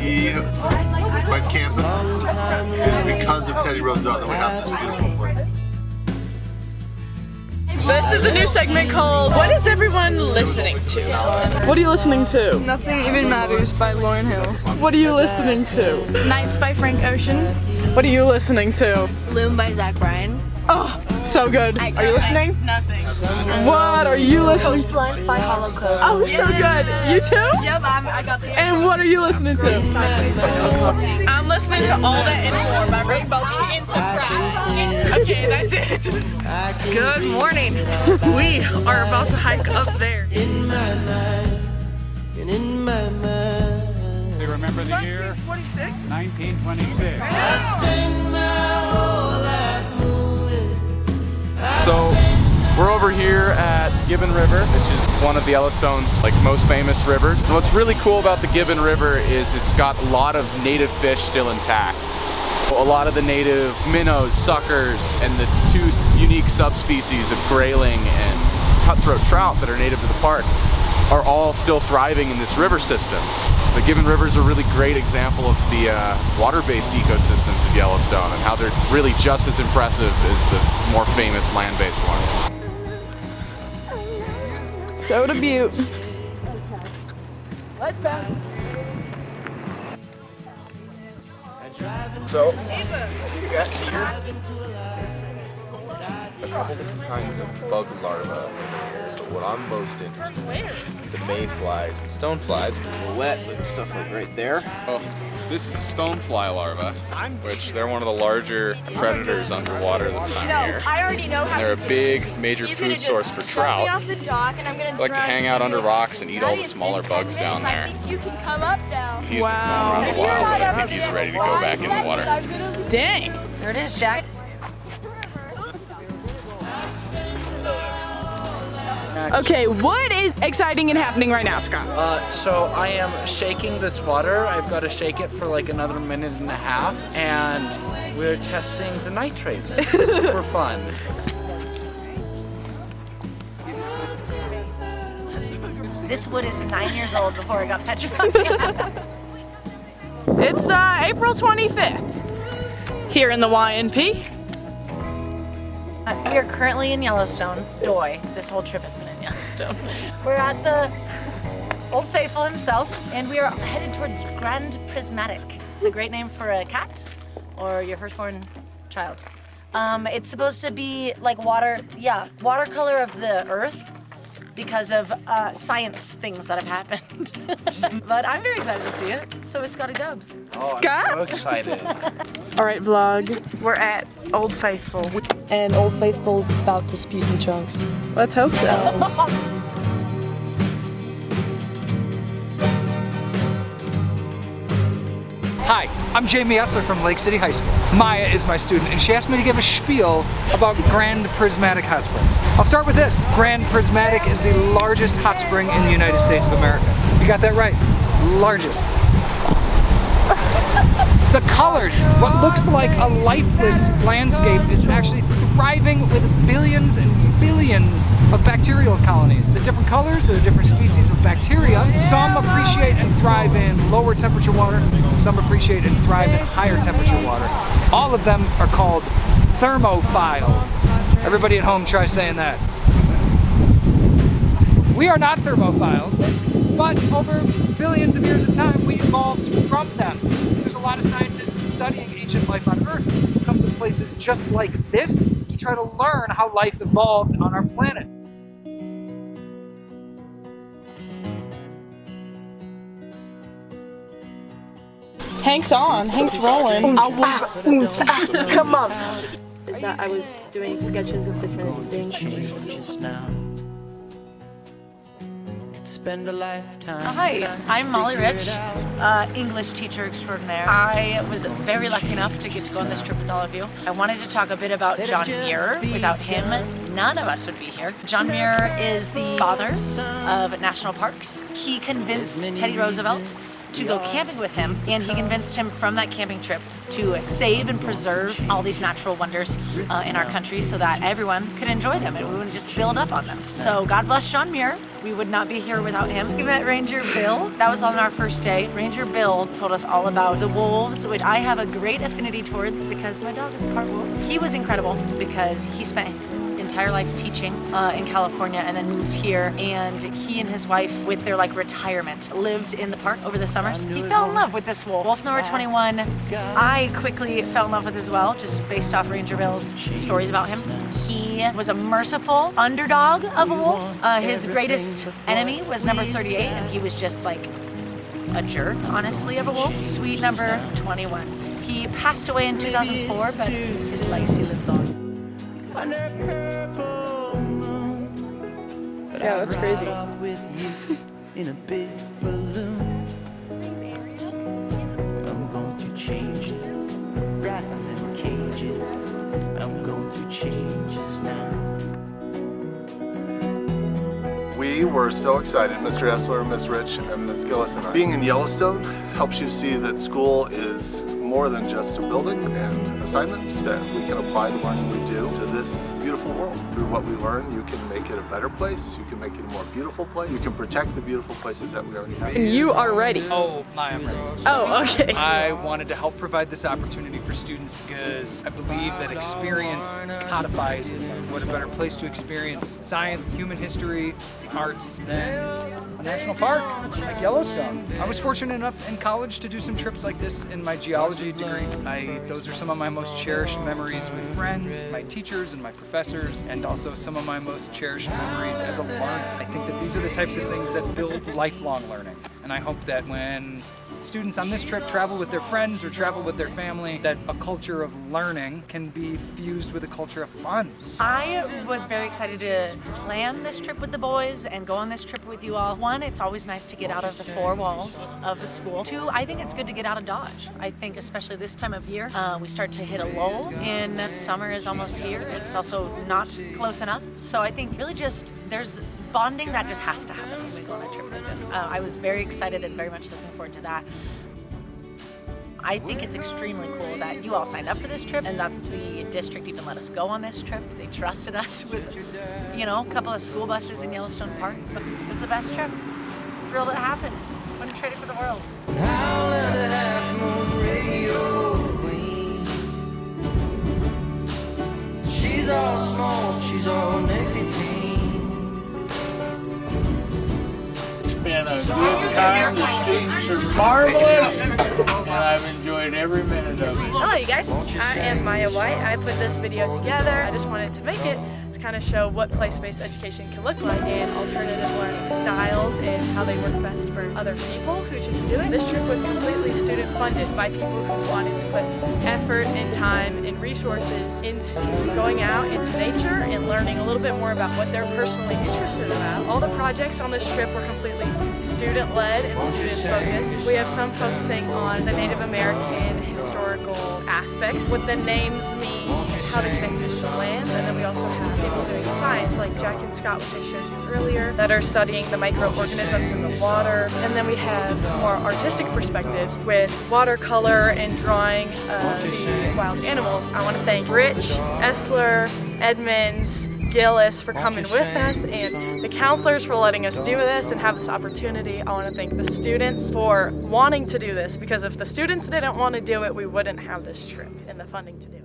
We went camping. It's because of Teddy Roosevelt that we have this beautiful place. This is a new segment called What is Everyone Listening to? What are you listening to? Nothing Even Matters by Lauryn Hill. What are you listening to? Nights by Frank Ocean. What are you listening to? Loom by Zach Bryan. Oh, so good. Are you listening? Nothing. What are you listening to? Coastline by Hollow Code. Oh, so good. You too? Yep, I got the And what are you listening to? Sideways by Hollow Code. I'm listening to All That and More by Rainbow and Surprise. Okay, that's it. Good morning. We are about to hike up there. In my mind, and in my mind, You remember the year? 1926. I spend my whole life moving. So we're over here at Gibbon River, which is one of the Yellowstone's most famous rivers. And what's really cool about the Gibbon River is it's got a lot of native fish still intact. A lot of the native minnows, suckers, and the two unique subspecies of grayling and cutthroat trout that are native to the park are all still thriving in this river system. The Gibbon River is a really great example of the water-based ecosystems of Yellowstone and how they're really just as impressive as the more famous land-based ones. Soda Butte. So, we got here a couple different kinds of bug larvae. But what I'm most interested in, the mayflies and stoneflies. We're wet, but stuff like right there. Oh, this is a stonefly larva, which they're one of the larger predators underwater this time of year. I already know how. They're a big, major food source for trout. Off the dock and I'm gonna They like to hang out under rocks and eat all the smaller bugs down there. I think you can come up now. He's been going around a while, but I think he's ready to go back in the water. Dang. There it is, Jack. Okay, what is exciting and happening right now, Scott? So I am shaking this water. I've got to shake it for like another minute and a half, and we're testing the nitrates. It's super fun. This wood is 9 years old before it got petrified. It's April 25th here in the YNP. We are currently in Yellowstone. Doy. This whole trip has been in Yellowstone. We're at the Old Faithful himself, and we are headed towards Grand Prismatic. It's a great name for a cat or your firstborn child. It's supposed to be like watercolor of the earth because of science things that have happened. But I'm very excited to see it. So is Scotty Dubs. Oh, Scott? I'm so excited. All right, vlog. We're at Old Faithful. And Old Faithful's about to spew some chunks. Let's hope so. Hi, I'm Jamie Essler from Lake City High School. Maya is my student, and she asked me to give a spiel about Grand Prismatic Hot Springs. I'll start with this. Grand Prismatic is the largest hot spring in the United States of America. You got that right. Largest. The colors, what looks like a lifeless landscape, is actually thriving with billions and billions of bacterial colonies. The different colors, there are different species of bacteria. Some appreciate and thrive in lower temperature water. Some appreciate and thrive in higher temperature water. All of them are called thermophiles. Everybody at home try saying that. We are not thermophiles, but over billions of years of time, we evolved from them. There's a lot of scientists studying ancient life on Earth who come to places just like this to try to learn how life evolved on our planet. Hank's on. Hank's rolling. Come on. Is that I was doing sketches of different things. Spend a lifetime. Hi, I'm Molly Rich, English teacher extraordinaire. I was very lucky enough to get to go on this trip with all of you. I wanted to talk a bit about John Muir. Without him, none of us would be here. John Muir is the father of national parks. He convinced Teddy Roosevelt to go camping with him, and he convinced him from that camping trip to save and preserve all these natural wonders in our country so that everyone could enjoy them and we wouldn't just build up on them. So God bless John Muir. We would not be here without him. We met Ranger Bill. That was on our first day. Ranger Bill told us all about the wolves, which I have a great affinity towards because my dog is part wolf. He was incredible because he spent his entire life teaching in California and then moved here, and he and his wife, with their retirement, lived in the park over the summers. He fell in love with this wolf. Wolf number 21, I quickly fell in love with as well, just based off Ranger Bill's stories about him. He was a merciful underdog of a wolf. His greatest enemy was number 38, and he was just like a jerk, honestly, of a wolf. Sweet number 21. He passed away in 2004, but his legacy lives on. Yeah, that's crazy. In a big balloon. I'm going to change this, rather than cages. I'm going to change this now. We were so excited, Mr. Essler, Ms. Rich, and Ms. Gillis and I. Being in Yellowstone helps you see that school is more than just a building and assignments, that we can apply the learning we do to this beautiful world. Through what we learn, you can make it a better place, you can make it a more beautiful place, you can protect the beautiful places that we already have. And you are ready. Oh, I'm ready. Oh, okay. I wanted to help provide this opportunity for students because I believe that experience codifies what a better place to experience science, human history, the arts than a national park like Yellowstone. I was fortunate enough in college to do some trips like this in my geology degree. Those are some of my most cherished memories with friends, my teachers and my professors, and also some of my most cherished memories as a learner. I think that these are the types of things that build lifelong learning. And I hope that when students on this trip travel with their friends or travel with their family, that a culture of learning can be fused with a culture of fun. I was very excited to plan this trip with the boys and go on this trip with you all. One, it's always nice to get out of the four walls of the school. Two, I think it's good to get out of Dodge. I think especially this time of year, we start to hit a lull, and summer is almost here. It's also not close enough. So I think really just there's bonding that just has to happen when we go on a trip like this. I was very excited and very much looking forward to that. I think it's extremely cool that you all signed up for this trip and that the district even let us go on this trip. They trusted us with, a couple of school buses in Yellowstone Park. But it was the best trip. Thrilled it happened. Wouldn't trade it for the world. She's all smoke, she's all nicotine. Been a good time. The students are marvelous, and I've enjoyed every minute of it. Hello, you guys. I am Maya White. I put this video together. I just wanted to make it to kind of show what place-based education can look like and alternative learning styles and how they work best for other people who just do it. This trip was completely student-funded by people who wanted to put effort and time and resources into going out into nature and learning a little bit more about what they're personally interested about. All the projects on this trip were completely student-led and student-focused. We have some focusing on the Native American historical aspects, what the names mean, how they connect to the land, and then we also have people doing science like Jack and Scott, which I showed you earlier, that are studying the microorganisms in the water. And then we have more artistic perspectives with watercolor and drawing the wild animals. I want to thank Rich, Essler, Edmonds, Gillis for coming with us, and the counselors for letting us do this and have this opportunity. I want to thank the students for wanting to do this, because if the students didn't want to do it, we wouldn't have this trip and the funding to do it.